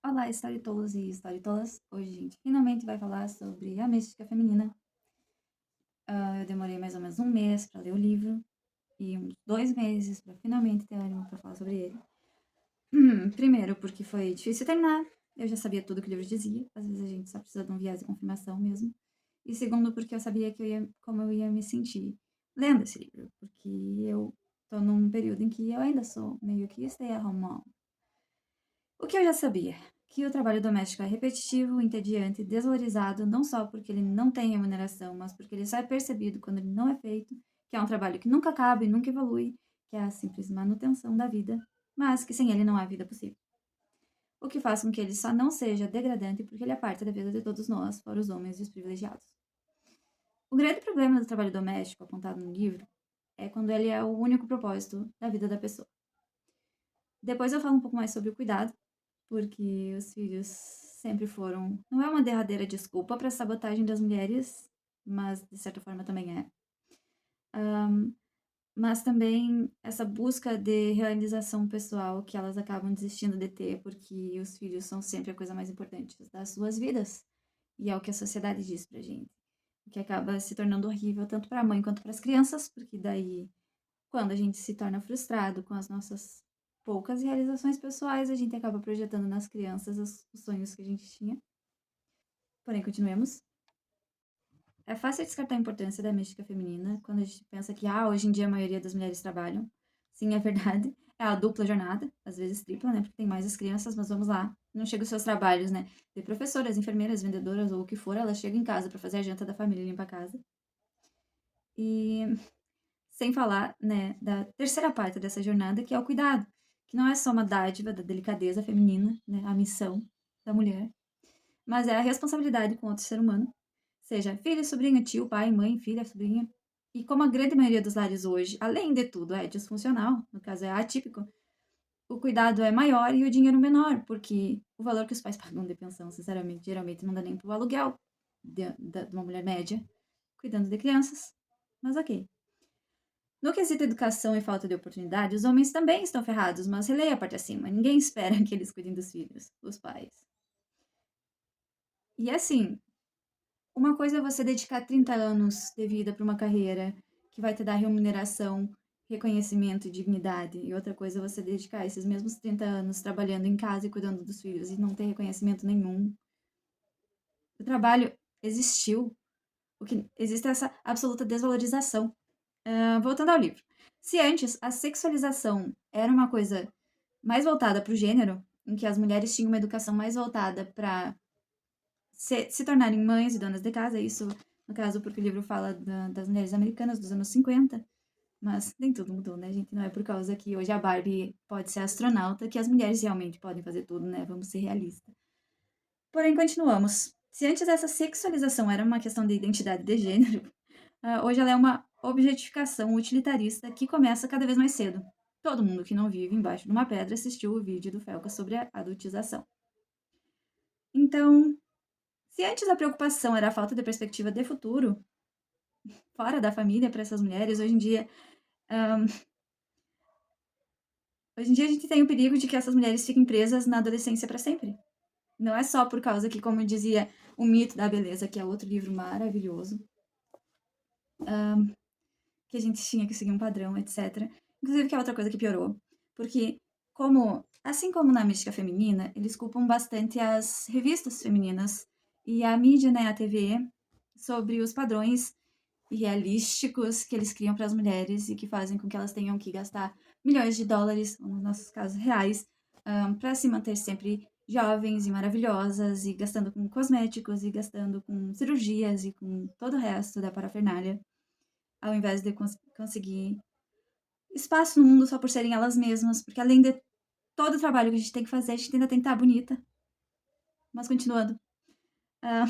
Olá, storytellers e storytellers. Hoje a gente finalmente vai falar sobre a mística feminina. Eu demorei mais ou menos um mês para ler o livro e uns 2 meses para finalmente ter ânimo para falar sobre ele. Primeiro, porque foi difícil terminar. Eu já sabia tudo que o livro dizia. Às vezes a gente só precisa de um viés de confirmação mesmo. E segundo, porque eu sabia como eu ia me sentir lendo esse livro. Porque eu tô num período em que eu ainda sou meio que stay at home mom. O que eu já sabia? Que o trabalho doméstico é repetitivo, entediante, desvalorizado, não só porque ele não tem remuneração, mas porque ele só é percebido quando ele não é feito, que é um trabalho que nunca acaba e nunca evolui, que é a simples manutenção da vida, mas que sem ele não há vida possível. O que faz com que ele só não seja degradante porque ele é parte da vida de todos nós, fora os homens e os privilegiados. O grande problema do trabalho doméstico apontado no livro é quando ele é o único propósito da vida da pessoa. Depois eu falo um pouco mais sobre o cuidado, porque os filhos sempre foram. Não é uma derradeira desculpa para a sabotagem das mulheres, mas de certa forma também é. Mas também essa busca de realização pessoal que elas acabam desistindo de ter, porque os filhos são sempre a coisa mais importante das suas vidas. E é o que a sociedade diz pra gente. O que acaba se tornando horrível tanto para a mãe quanto para as crianças, porque daí, quando a gente se torna frustrado com as nossas poucas realizações pessoais, a gente acaba projetando nas crianças os sonhos que a gente tinha. Porém, continuemos. É fácil descartar a importância da mística feminina quando a gente pensa que, hoje em dia a maioria das mulheres trabalham. Sim, é verdade. É a dupla jornada, às vezes tripla, né? Porque tem mais as crianças, mas vamos lá. Não chega os seus trabalhos, né? De professoras, enfermeiras, vendedoras ou o que for, elas chegam em casa para fazer a janta da família e limpar a casa. E sem falar, né, da terceira parte dessa jornada, que é o cuidado, que não é só uma dádiva da delicadeza feminina, né? A missão da mulher, mas é a responsabilidade com outro ser humano, seja filho, sobrinho, tio, pai, mãe, filha, sobrinha. E como a grande maioria dos lares hoje, além de tudo, é disfuncional, no caso é atípico, o cuidado é maior e o dinheiro menor, porque o valor que os pais pagam de pensão, sinceramente, geralmente não dá nem pro aluguel de uma mulher média cuidando de crianças. Mas ok. No quesito educação e falta de oportunidade, os homens também estão ferrados, mas releia a parte acima. Ninguém espera que eles cuidem dos filhos, os pais. E assim, uma coisa é você dedicar 30 anos de vida para uma carreira que vai te dar remuneração, reconhecimento e dignidade. E outra coisa é você dedicar esses mesmos 30 anos trabalhando em casa e cuidando dos filhos e não ter reconhecimento nenhum. O trabalho existiu. O que existe é essa absoluta desvalorização. Voltando ao livro. Se antes a sexualização era uma coisa mais voltada para o gênero, em que as mulheres tinham uma educação mais voltada para se tornarem mães e donas de casa, isso no caso porque o livro fala das mulheres americanas dos anos 50, mas nem tudo mudou, né, gente? Não é por causa que hoje a Barbie pode ser astronauta que as mulheres realmente podem fazer tudo, né? Vamos ser realistas. Porém, continuamos. Se antes essa sexualização era uma questão de identidade de gênero, hoje ela é uma objetificação utilitarista que começa cada vez mais cedo. Todo mundo que não vive embaixo de uma pedra assistiu o vídeo do Felca sobre a adultização. Então, se antes a preocupação era a falta de perspectiva de futuro, fora da família para essas mulheres, hoje em dia a gente tem o perigo de que essas mulheres fiquem presas na adolescência para sempre. Não é só por causa que, como dizia o Mito da Beleza, que é outro livro maravilhoso, que a gente tinha que seguir um padrão, etc. Inclusive, que é outra coisa que piorou. Porque, assim como na mística feminina, eles culpam bastante as revistas femininas e a mídia, né, a TV, sobre os padrões realísticos que eles criam para as mulheres e que fazem com que elas tenham que gastar milhões de dólares, nos nossos casos reais, para se manter sempre jovens e maravilhosas, e gastando com cosméticos, e gastando com cirurgias e com todo o resto da parafernália, ao invés de conseguir espaço no mundo só por serem elas mesmas, porque além de todo o trabalho que a gente tem que fazer, a gente ainda tem que estar bonita. Mas continuando. Ah,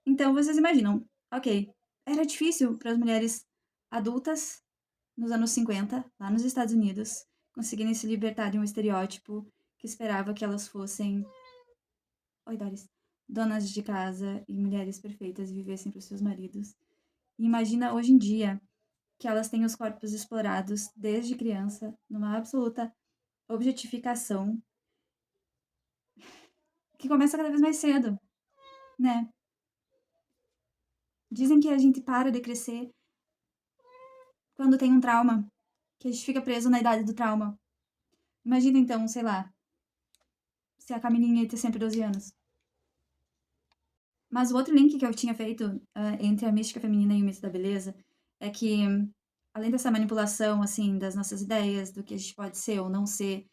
então vocês imaginam, ok, era difícil para as mulheres adultas nos anos 50, lá nos Estados Unidos, conseguirem se libertar de um estereótipo que esperava que elas fossem, oi Doris, donas de casa e mulheres perfeitas e vivessem para os seus maridos. E imagina hoje em dia que elas têm os corpos explorados desde criança, numa absoluta objetificação. que começa cada vez mais cedo, né? Dizem que a gente para de crescer quando tem um trauma, que a gente fica preso na idade do trauma. Imagina então, sei lá, se a Camilinha ia ter sempre 12 anos. Mas o outro link que eu tinha feito entre a mística feminina e o mito da beleza é que, além dessa manipulação, assim, das nossas ideias, do que a gente pode ser ou não ser,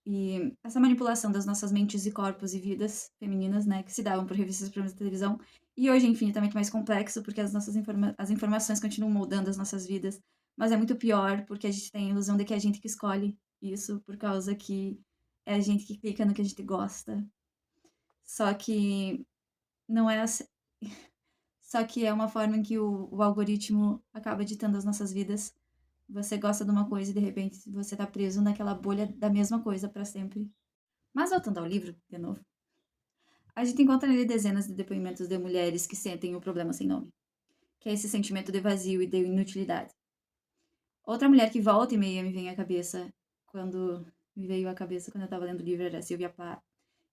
e essa manipulação das nossas mentes e corpos e vidas femininas, né, que se davam por revistas, programas de televisão, e hoje é infinitamente mais complexo, porque as nossas as informações continuam moldando as nossas vidas, mas é muito pior, porque a gente tem a ilusão de que é a gente que escolhe isso, por causa que é a gente que clica no que a gente gosta. Só que não é assim. Só que é uma forma em que o algoritmo acaba ditando as nossas vidas. Você gosta de uma coisa e de repente você tá preso naquela bolha da mesma coisa para sempre. Mas voltando ao livro, de novo, a gente encontra nele dezenas de depoimentos de mulheres que sentem o problema sem nome, que é esse sentimento de vazio e de inutilidade. Outra mulher que volta e meia me vem à cabeça quando me veio à cabeça quando eu estava lendo o livro era a Sylvia Plath,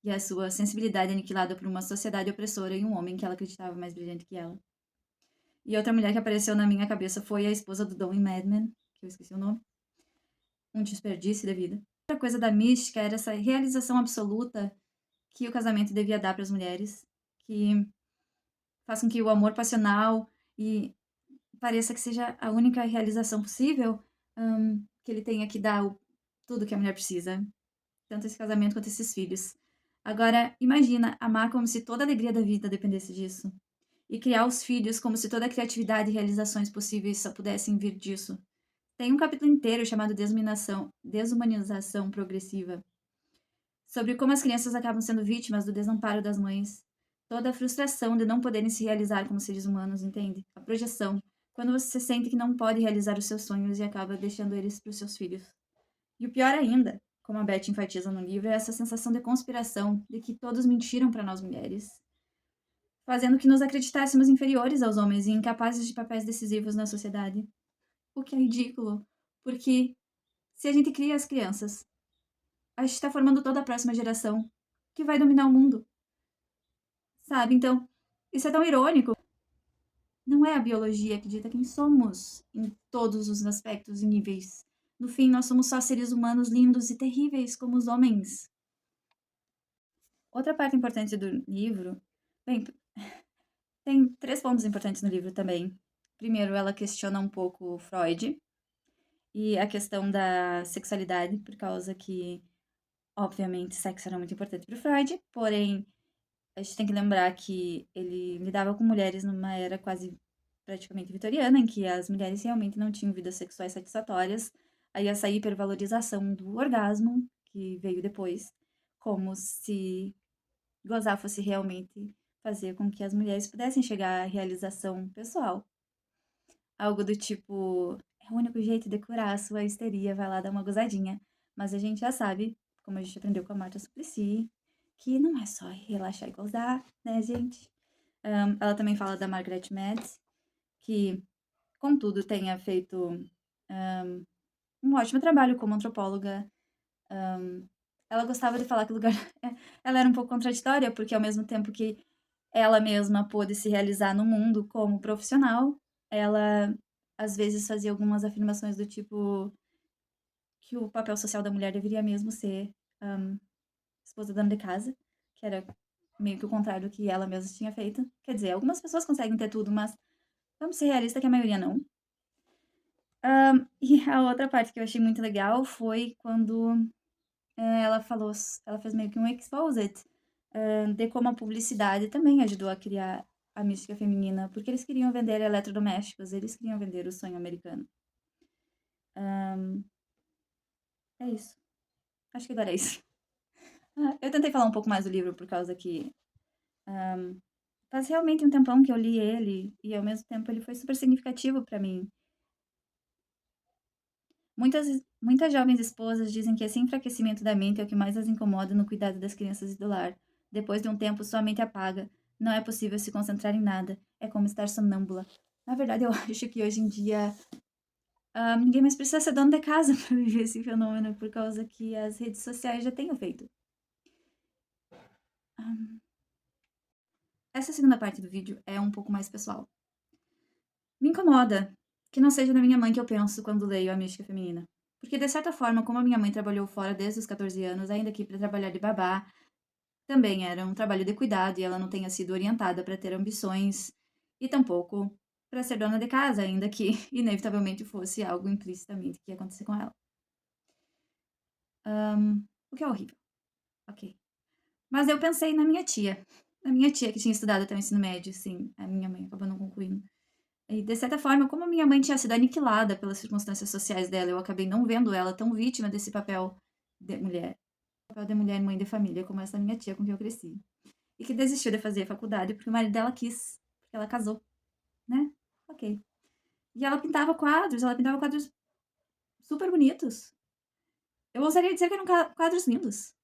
e a sua sensibilidade aniquilada por uma sociedade opressora e um homem que ela acreditava mais brilhante que ela. E outra mulher que apareceu na minha cabeça foi a esposa do Dom em Mad Men, que eu esqueci o nome. Um desperdício da vida. Outra coisa da mística era essa realização absoluta que o casamento devia dar para as mulheres, que faz com que o amor passional e pareça que seja a única realização possível, que ele tenha que dar tudo que a mulher precisa, tanto esse casamento quanto esses filhos. Agora, imagina amar como se toda a alegria da vida dependesse disso. E criar os filhos como se toda a criatividade e realizações possíveis só pudessem vir disso. Tem um capítulo inteiro chamado Desumanização Progressiva, sobre como as crianças acabam sendo vítimas do desamparo das mães. Toda a frustração de não poderem se realizar como seres humanos, entende? A projeção. Quando você sente que não pode realizar os seus sonhos e acaba deixando eles para os seus filhos. E o pior ainda, como a Beth enfatiza no livro, é essa sensação de conspiração, de que todos mentiram para nós mulheres, fazendo que nos acreditássemos inferiores aos homens e incapazes de papéis decisivos na sociedade. O que é ridículo, porque se a gente cria as crianças, a gente está formando toda a próxima geração que vai dominar o mundo, sabe? Então, isso é tão irônico. Não é a biologia que dita quem somos em todos os aspectos e níveis. No fim, nós somos só seres humanos lindos e terríveis como os homens. Outra parte importante do livro, bem, tem 3 pontos importantes no livro também. Primeiro, ela questiona um pouco Freud e a questão da sexualidade, por causa que, obviamente, sexo era muito importante para Freud, porém, a gente tem que lembrar que ele lidava com mulheres numa era quase praticamente vitoriana, em que as mulheres realmente não tinham vidas sexuais satisfatórias. Aí essa hipervalorização do orgasmo, que veio depois, como se gozar fosse realmente fazer com que as mulheres pudessem chegar à realização pessoal. Algo do tipo, é o único jeito de curar a sua histeria, vai lá dar uma gozadinha. Mas a gente já sabe, como a gente aprendeu com a Marta Suplicy, que não é só relaxar e gozar, né, gente? Ela também fala da Margaret Mead, que, contudo, tenha feito um ótimo trabalho como antropóloga. Ela gostava de falar que o lugar. Ela era um pouco contraditória, porque ao mesmo tempo que ela mesma pôde se realizar no mundo como profissional, ela às vezes fazia algumas afirmações do tipo que o papel social da mulher deveria mesmo ser esposa dona de casa, que era meio que o contrário do que ela mesma tinha feito. Quer dizer, algumas pessoas conseguem ter tudo, mas vamos ser realistas que a maioria não. E a outra parte que eu achei muito legal foi quando ela falou, ela fez meio que um exposit de como a publicidade também ajudou a criar a mística feminina, porque eles queriam vender eletrodomésticos, eles queriam vender o sonho americano. É isso. Acho que agora é isso. Eu tentei falar um pouco mais do livro por causa que faz realmente um tempão que eu li ele e ao mesmo tempo ele foi super significativo para mim. Muitas jovens esposas dizem que esse enfraquecimento da mente é o que mais as incomoda no cuidado das crianças e do lar. Depois de um tempo, sua mente apaga. Não é possível se concentrar em nada. É como estar sonâmbula. Na verdade, eu acho que hoje em dia ninguém mais precisa ser dono de casa para viver esse fenômeno, por causa que as redes sociais já têm o feito. Essa segunda parte do vídeo é um pouco mais pessoal. Me incomoda que não seja da minha mãe que eu penso quando leio a mística feminina. Porque, de certa forma, como a minha mãe trabalhou fora desde os 14 anos, ainda aqui para trabalhar de babá, também era um trabalho de cuidado e ela não tenha sido orientada para ter ambições e tampouco para ser dona de casa, ainda que inevitavelmente fosse algo implicitamente que ia acontecer com ela. O que é horrível. Ok. Mas eu pensei na minha tia que tinha estudado até o ensino médio, sim, a minha mãe acabou não concluindo. E, de certa forma, como a minha mãe tinha sido aniquilada pelas circunstâncias sociais dela, eu acabei não vendo ela tão vítima desse papel de mulher, papel de mulher mãe de família, como essa minha tia com quem eu cresci. E que desistiu de fazer faculdade porque o marido dela quis, porque ela casou, né? Ok. E ela pintava quadros super bonitos. Eu ousaria dizer que eram quadros lindos.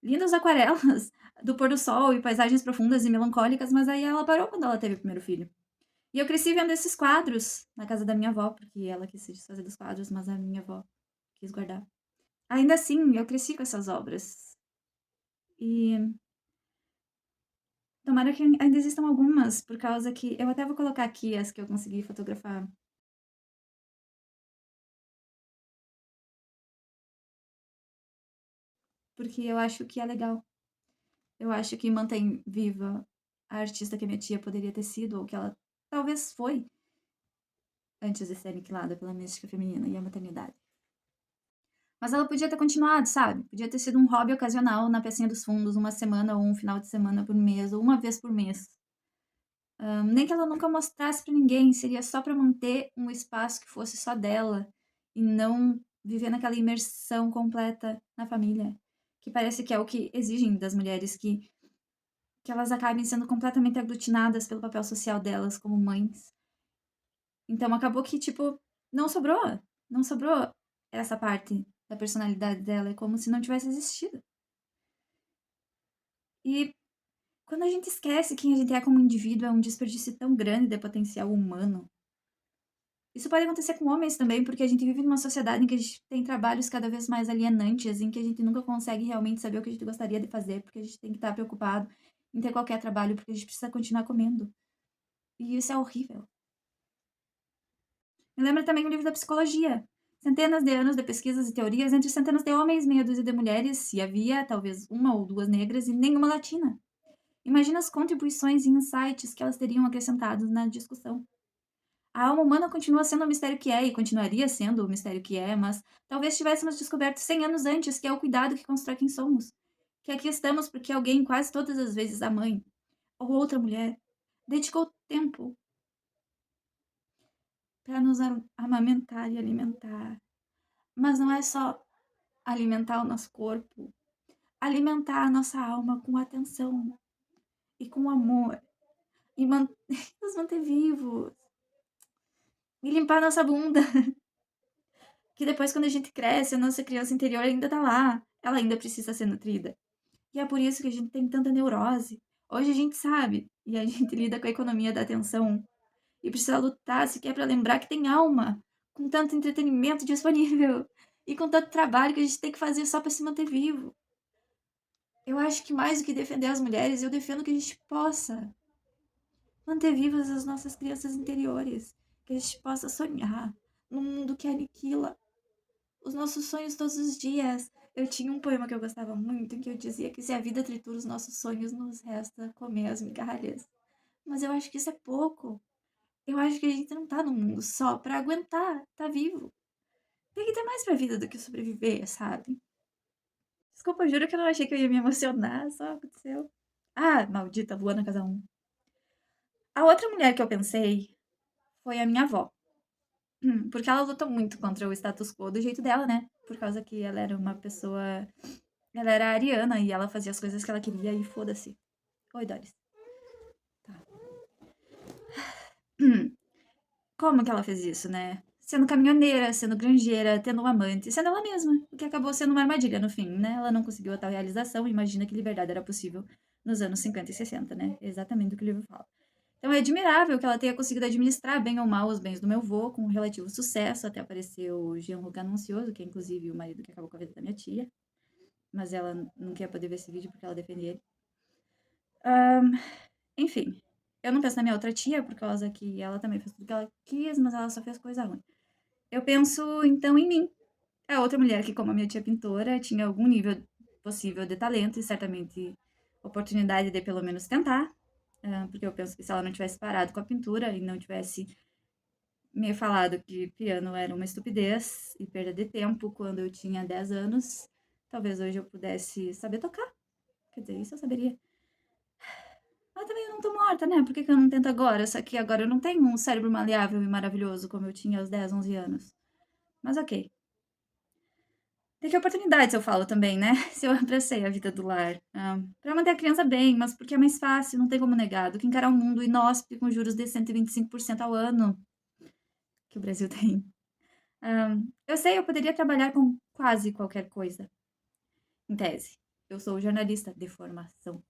Lindas aquarelas do pôr do sol e paisagens profundas e melancólicas, mas aí ela parou quando ela teve o primeiro filho. E eu cresci vendo esses quadros na casa da minha avó, porque ela quis se desfazer dos quadros, mas a minha avó quis guardar. Ainda assim, eu cresci com essas obras. E tomara que ainda existam algumas, por causa que eu até vou colocar aqui as que eu consegui fotografar. Porque eu acho que é legal. Eu acho que mantém viva a artista que a minha tia poderia ter sido, ou que ela talvez foi, antes de ser aniquilada pela mística feminina e a maternidade. Mas ela podia ter continuado, sabe? Podia ter sido um hobby ocasional na pecinha dos fundos, uma semana ou um final de semana por mês, ou uma vez por mês. Nem que ela nunca mostrasse pra ninguém, seria só pra manter um espaço que fosse só dela e não viver naquela imersão completa na família, que parece que é o que exigem das mulheres, que elas acabem sendo completamente aglutinadas pelo papel social delas como mães. Então acabou que, tipo, não sobrou. Não sobrou essa parte da personalidade dela. É como se não tivesse existido. E quando a gente esquece quem a gente é como indivíduo, é um desperdício tão grande de potencial humano. Isso pode acontecer com homens também, porque a gente vive numa sociedade em que a gente tem trabalhos cada vez mais alienantes, em que a gente nunca consegue realmente saber o que a gente gostaria de fazer, porque a gente tem que estar preocupado em ter qualquer trabalho, porque a gente precisa continuar comendo. E isso é horrível. Me lembra também o livro da psicologia. Centenas de anos de pesquisas e teorias entre centenas de homens, meia dúzia de mulheres, se havia talvez uma ou duas negras e nenhuma latina. Imagina as contribuições e insights que elas teriam acrescentado na discussão. A alma humana continua sendo o mistério que é e continuaria sendo o mistério que é, mas talvez tivéssemos descoberto 100 anos antes que é o cuidado que constrói quem somos. Que aqui estamos porque alguém, quase todas as vezes a mãe ou outra mulher, dedicou tempo para nos amamentar e alimentar. Mas não é só alimentar o nosso corpo, alimentar a nossa alma com atenção e com amor e nos manter vivos e limpar nossa bunda, que depois quando a gente cresce, a nossa criança interior ainda tá lá, ela ainda precisa ser nutrida. E é por isso que a gente tem tanta neurose. Hoje a gente sabe e a gente lida com a economia da atenção e precisa lutar se quer para lembrar que tem alma, com tanto entretenimento disponível e com tanto trabalho que a gente tem que fazer só para se manter vivo. Eu acho que mais do que defender as mulheres, eu defendo que a gente possa manter vivas as nossas crianças interiores, que a gente possa sonhar num mundo que aniquila os nossos sonhos todos os dias. Eu tinha um poema que eu gostava muito, em que eu dizia que se a vida tritura os nossos sonhos, nos resta comer as migalhas. Mas eu acho que isso é pouco. Eu acho que a gente não tá no mundo só pra aguentar, tá vivo. Tem que ter mais pra vida do que sobreviver, sabe? Desculpa, eu juro que eu não achei que eu ia me emocionar, só aconteceu. Ah, maldita Luana Casa 1. A outra mulher que eu pensei foi a minha avó. Porque ela lutou muito contra o status quo do jeito dela, né? Por causa que ela era uma pessoa. Ela era ariana e ela fazia as coisas que ela queria e foda-se. Oi, Doris. Tá. Como que ela fez isso, né? Sendo caminhoneira, sendo granjeira, tendo um amante, sendo ela mesma. O que acabou sendo uma armadilha no fim, né? Ela não conseguiu a tal realização. Imagina que liberdade era possível nos anos 50 e 60, né? Exatamente o que o livro fala. Então é admirável que ela tenha conseguido administrar bem ou mal os bens do meu avô, com relativo sucesso, até aparecer o Jean-Luc Ganancioso, que é inclusive o marido que acabou com a vida da minha tia. Mas ela não quer poder ver esse vídeo porque ela defende ele. Enfim, eu não penso na minha outra tia, por causa que ela também fez tudo que ela quis, mas ela só fez coisa ruim. Eu penso, então, em mim. A outra mulher que, como a minha tia pintora, tinha algum nível possível de talento e certamente oportunidade de pelo menos tentar. Porque eu penso que se ela não tivesse parado com a pintura e não tivesse me falado que piano era uma estupidez e perda de tempo quando eu tinha 10 anos, talvez hoje eu pudesse saber tocar. Quer dizer, isso eu saberia. Mas também eu não tô morta, né? Por que que eu não tento agora? Só que agora eu não tenho um cérebro maleável e maravilhoso como eu tinha aos 10, 11 anos. Mas ok. Tem que oportunidades, eu falo também, né? Se eu abracei a vida do lar. Pra manter a criança bem, mas porque é mais fácil, não tem como negar, do que encarar um mundo inóspito com juros de 125% ao ano que o Brasil tem. Eu sei, eu poderia trabalhar com quase qualquer coisa, em tese. Eu sou jornalista de formação.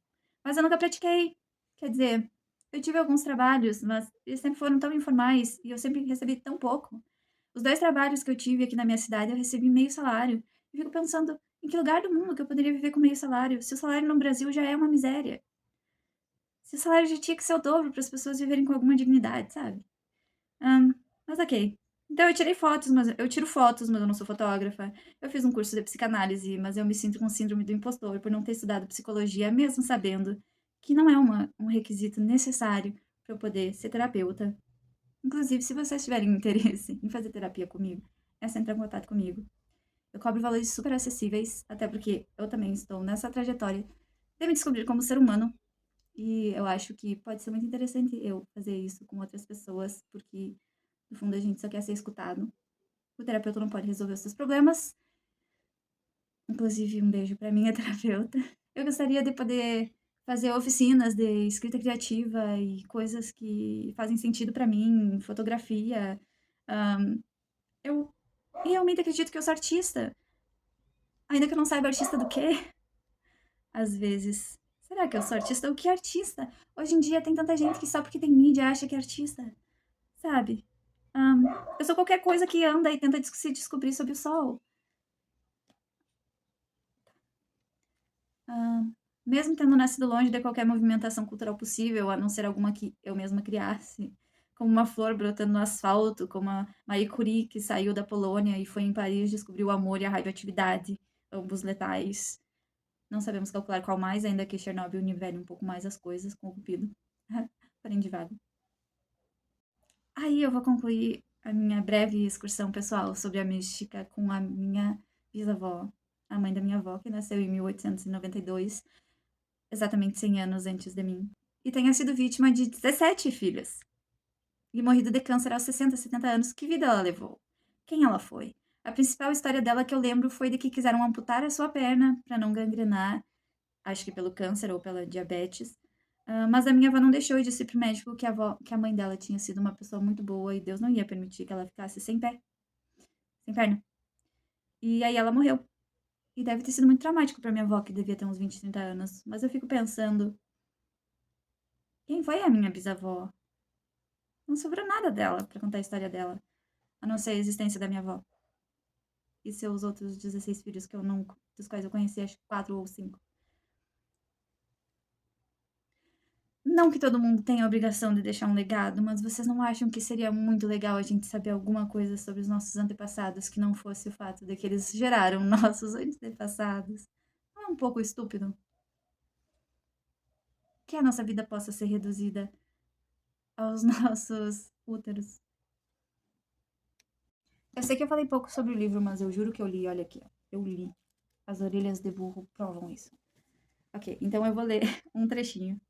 Mas eu nunca pratiquei. Quer dizer, eu tive alguns trabalhos, mas eles sempre foram tão informais e eu sempre recebi tão pouco. Os 2 trabalhos que eu tive aqui na minha cidade, eu recebi meio salário. E fico pensando, em que lugar do mundo que eu poderia viver com meio salário, se o salário no Brasil já é uma miséria? Se o salário já tinha que ser o dobro para as pessoas viverem com alguma dignidade, sabe? Mas ok. Então eu tiro fotos, mas eu não sou fotógrafa. Eu fiz um curso de psicanálise, mas eu me sinto com síndrome do impostor por não ter estudado psicologia, mesmo sabendo que não é um requisito necessário para eu poder ser terapeuta. Inclusive, se vocês tiverem interesse em fazer terapia comigo, é só entrar em contato comigo. Eu cobro valores super acessíveis, até porque eu também estou nessa trajetória de me descobrir como ser humano. E eu acho que pode ser muito interessante eu fazer isso com outras pessoas, porque no fundo a gente só quer ser escutado. O terapeuta não pode resolver os seus problemas. Inclusive, um beijo pra minha terapeuta. Eu gostaria de poder fazer oficinas de escrita criativa e coisas que fazem sentido pra mim, fotografia. Eu realmente acredito que eu sou artista, ainda que eu não saiba artista do quê, às vezes. Será que eu sou artista? O que é artista? Hoje em dia tem tanta gente que só porque tem mídia acha que é artista, sabe? Ahn, eu sou qualquer coisa que anda e tenta se descobrir sob o sol. Mesmo tendo nascido longe de qualquer movimentação cultural possível, a não ser alguma que eu mesma criasse, como uma flor brotando no asfalto, como a Marie Curie, que saiu da Polônia e foi em Paris descobrir o amor e a radioatividade, ambos letais. Não sabemos calcular qual mais, ainda que Chernobyl nivele um pouco mais as coisas com o cupido. Porém, de vago. Aí eu vou concluir a minha breve excursão pessoal sobre a mística com a minha bisavó, a mãe da minha avó, que nasceu em 1892, exatamente 100 anos antes de mim, e tenha sido vítima de 17 filhos, e morrido de câncer aos 60, 70 anos. Que vida ela levou? Quem ela foi? A principal história dela que eu lembro foi de que quiseram amputar a sua perna para não gangrenar, acho que pelo câncer ou pela diabetes. Mas a minha avó não deixou e disse pro médico que a mãe dela tinha sido uma pessoa muito boa e Deus não ia permitir que ela ficasse sem pé, sem perna. E aí ela morreu. E deve ter sido muito traumático pra minha avó, que devia ter uns 20, 30 anos. Mas eu fico pensando, quem foi a minha bisavó? Não sobrou nada dela pra contar a história dela, a não ser a existência da minha avó. E seus outros 16 filhos que eu não, dos quais eu conheci, acho que 4 ou 5. Não que todo mundo tenha a obrigação de deixar um legado, mas vocês não acham que seria muito legal a gente saber alguma coisa sobre os nossos antepassados que não fosse o fato de que eles geraram nossos antepassados? Não é um pouco estúpido? Que a nossa vida possa ser reduzida aos nossos úteros. Eu sei que eu falei pouco sobre o livro, mas eu juro que eu li. Olha aqui, ó. Eu li. As orelhas de burro provam isso. Ok, então eu vou ler um trechinho.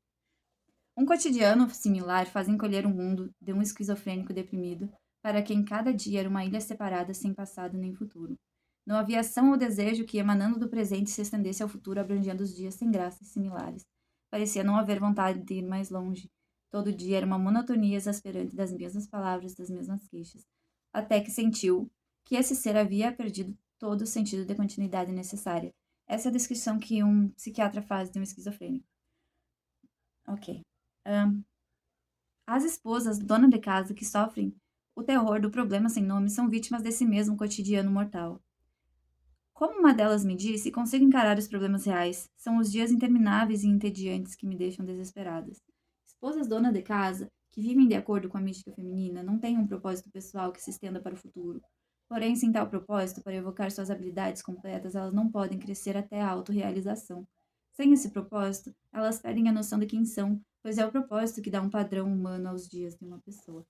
Um cotidiano similar faz encolher o mundo de um esquizofrênico deprimido, para quem cada dia era uma ilha separada sem passado nem futuro. Não havia ação ou desejo que, emanando do presente, se estendesse ao futuro, abrangendo os dias sem graças similares. Parecia não haver vontade de ir mais longe. Todo dia era uma monotonia exasperante das mesmas palavras, das mesmas queixas. Até que sentiu que esse ser havia perdido todo o sentido de continuidade necessária. Essa é a descrição que um psiquiatra faz de um esquizofrênico. Ok. Ahn, as esposas, dona de casa, que sofrem o terror do problema sem nome, são vítimas desse mesmo cotidiano mortal. Como uma delas me disse, consigo encarar os problemas reais. São os dias intermináveis e entediantes que me deixam desesperadas. Esposas dona de casa, que vivem de acordo com a mística feminina, não têm um propósito pessoal que se estenda para o futuro. Porém, sem tal propósito, para evocar suas habilidades completas, elas não podem crescer até a autorrealização. Sem esse propósito, elas perdem a noção de quem são, pois é o propósito que dá um padrão humano aos dias de uma pessoa.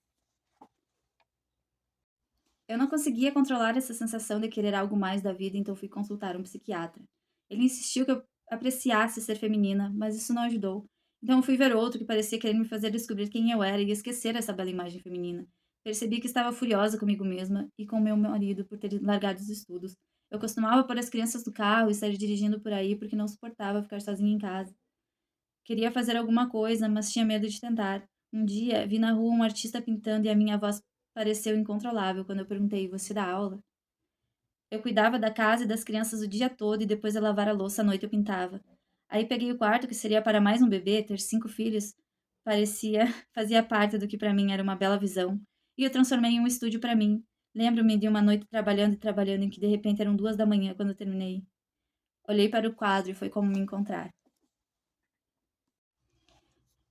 Eu não conseguia controlar essa sensação de querer algo mais da vida, então fui consultar um psiquiatra. Ele insistiu que eu apreciasse ser feminina, mas isso não ajudou. Então eu fui ver outro que parecia querer me fazer descobrir quem eu era e esquecer essa bela imagem feminina. Percebi que estava furiosa comigo mesma e com meu marido por ter largado os estudos. Eu costumava pôr as crianças no carro e sair dirigindo por aí porque não suportava ficar sozinha em casa. Queria fazer alguma coisa, mas tinha medo de tentar. Um dia, vi na rua um artista pintando e a minha voz pareceu incontrolável quando eu perguntei: Você dá aula? Eu cuidava da casa e das crianças o dia todo e depois de lavar a louça à noite eu pintava. Aí peguei o quarto, que seria para mais um bebê, ter 5 filhos, parecia, fazia parte do que para mim era uma bela visão, e eu transformei em um estúdio para mim. Lembro-me de uma noite trabalhando e trabalhando em que de repente eram 2 da manhã quando eu terminei. Olhei para o quadro e foi como me encontrar.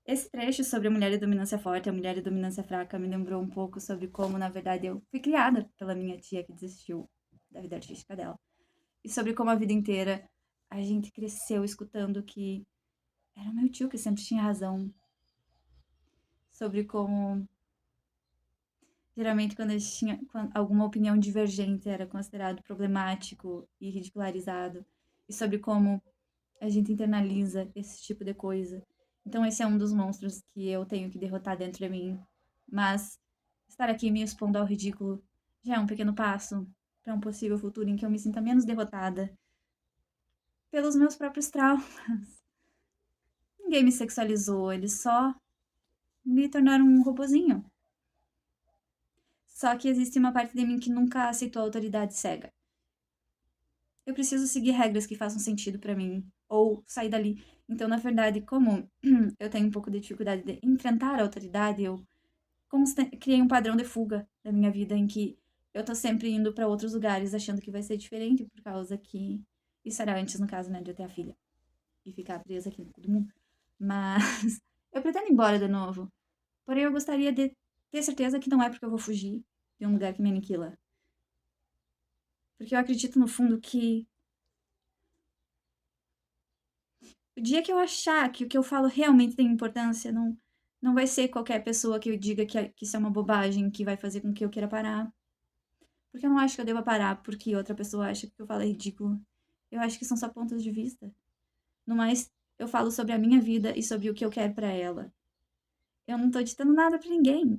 Esse trecho sobre a mulher e dominância forte e a mulher e dominância fraca me lembrou um pouco sobre como, na verdade, eu fui criada pela minha tia que desistiu da vida artística dela. E sobre como a vida inteira a gente cresceu escutando que era o meu tio que sempre tinha razão. Sobre como, geralmente, quando a gente tinha alguma opinião divergente, era considerado problemático e ridicularizado. E sobre como a gente internaliza esse tipo de coisa. Então, esse é um dos monstros que eu tenho que derrotar dentro de mim. Mas estar aqui me expondo ao ridículo já é um pequeno passo para um possível futuro em que eu me sinta menos derrotada pelos meus próprios traumas. Ninguém me sexualizou, eles só me tornaram um robozinho. Só que existe uma parte de mim que nunca aceitou a autoridade cega. Eu preciso seguir regras que façam sentido pra mim, ou sair dali. Então, na verdade, como eu tenho um pouco de dificuldade de enfrentar a autoridade, eu criei um padrão de fuga da minha vida em que eu tô sempre indo pra outros lugares achando que vai ser diferente, por causa que isso era antes, no caso, né, de eu ter a filha e ficar presa aqui com todo mundo. Mas eu pretendo ir embora de novo. Porém, eu gostaria de ter certeza que não é porque eu vou fugir de um lugar que me aniquila. Porque eu acredito no fundo que o dia que eu achar que o que eu falo realmente tem importância, não vai ser qualquer pessoa que eu diga que isso é uma bobagem que vai fazer com que eu queira parar. Porque eu não acho que eu deva parar porque outra pessoa acha que o que eu falo é ridículo. Eu acho que são só pontos de vista. No mais, eu falo sobre a minha vida e sobre o que eu quero pra ela. Eu não tô ditando nada pra ninguém.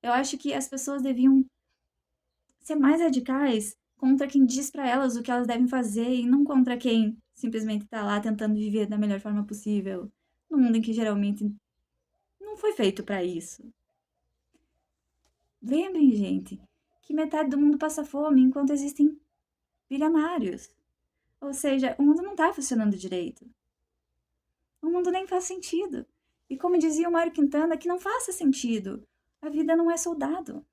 Eu acho que as pessoas deviam ser mais radicais contra quem diz pra elas o que elas devem fazer e não contra quem simplesmente tá lá tentando viver da melhor forma possível, num mundo em que geralmente não foi feito pra isso. Lembrem, gente, que metade do mundo passa fome enquanto existem bilionários. Ou seja, o mundo não tá funcionando direito. O mundo nem faz sentido. E como dizia o Mário Quintana, que não faça sentido. A vida não é soldado.